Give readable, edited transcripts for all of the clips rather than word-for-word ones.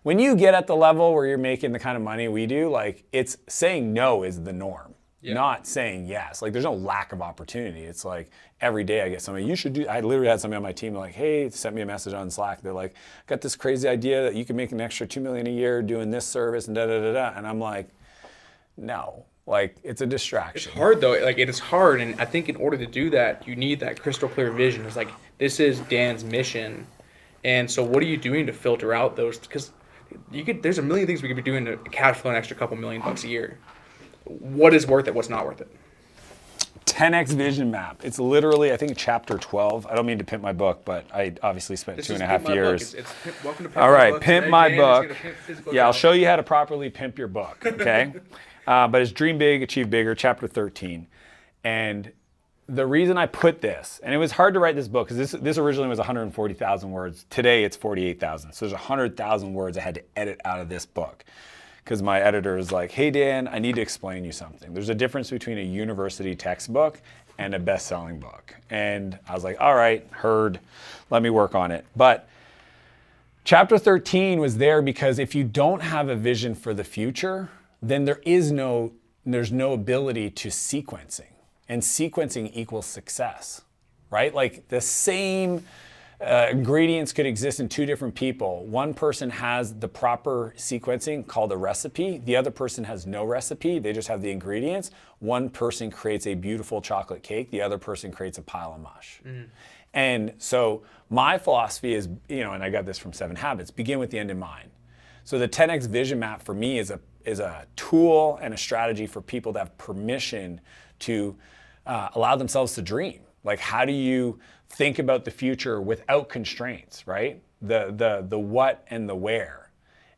when you get at the level where you're making the kind of money we do, like it's saying no is the norm, not saying yes. Like there's no lack of opportunity. It's like every day I get somebody, you should do, I literally had somebody on my team like, hey, sent me a message on Slack. They're like, got this crazy idea that you can make an extra $2 million a year doing this service and da-da-da-da. And I'm like, no, like it's a distraction. It's hard though, like it is hard. And I think in order to do that, you need that crystal clear vision. It's like, this is Dan's mission. And so what are you doing to filter out those? Because there's a million things we could be doing to cash flow an extra couple $1 million a year. What is worth it? What's not worth it? 10X vision map. It's literally, I think, chapter 12. I don't mean to pimp my book, but I obviously spent 2.5 years. Welcome to Pimp All right, Book. pimp Today, my Dan book. Yeah, I'll show you how to properly pimp your book, okay? But it's Dream Big, Achieve Bigger, chapter 13. And the reason I put this, and it was hard to write this book, because this originally was 140,000 words. Today it's 48,000. So there's 100,000 words I had to edit out of this book. Because my editor is like, hey Dan, I need to explain you something. There's a difference between a university textbook and a best-selling book. And I was like, all right, heard, let me work on it. But chapter 13 was there because if you don't have a vision for the future, then there's no ability to sequencing. And sequencing equals success, right? Like the same ingredients could exist in two different people. One person has the proper sequencing called a recipe. The other person has no recipe. They just have the ingredients. One person creates a beautiful chocolate cake. The other person creates a pile of mush. And so my philosophy is, and I got this from 7 Habits, begin with the end in mind. So the 10X vision map for me is a tool and a strategy for people to have permission to allow themselves to dream. Like, how do you think about the future without constraints, right? The what and the where,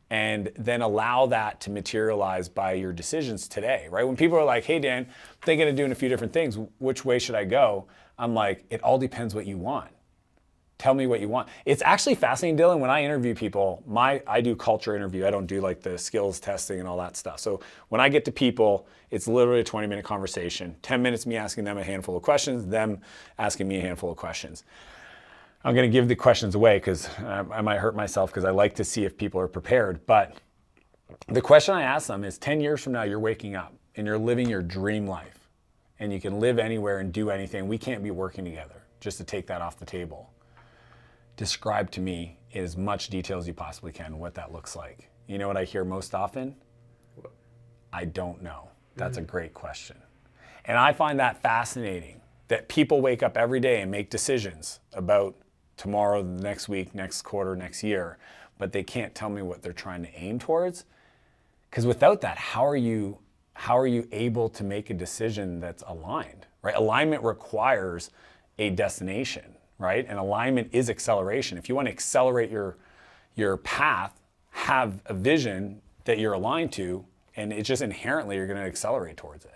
and then allow that to materialize by your decisions today, right? When people are like, hey Dan, I'm thinking of doing a few different things, which way should I go? I'm like, it all depends what you want. Tell me what you want. It's actually fascinating, Dylan, when I interview people, I do culture interview. I don't do like the skills testing and all that stuff. So when I get to people, it's literally a 20-minute conversation. 10 minutes me asking them a handful of questions, them asking me a handful of questions. I'm gonna give the questions away because I might hurt myself because I like to see if people are prepared. But the question I ask them is 10 years from now, you're waking up and you're living your dream life and you can live anywhere and do anything. We can't be working together, just to take that off the table. Describe to me in as much detail as you possibly can what that looks like. You know what I hear most often? I don't know. That's a great question. And I find that fascinating, that people wake up every day and make decisions about tomorrow, next week, next quarter, next year, but they can't tell me what they're trying to aim towards. Because without that, how are you able to make a decision that's aligned, right? Alignment requires a destination, right? And alignment is acceleration. If you want to accelerate your path, have a vision that you're aligned to, and it's just inherently you're going to accelerate towards it.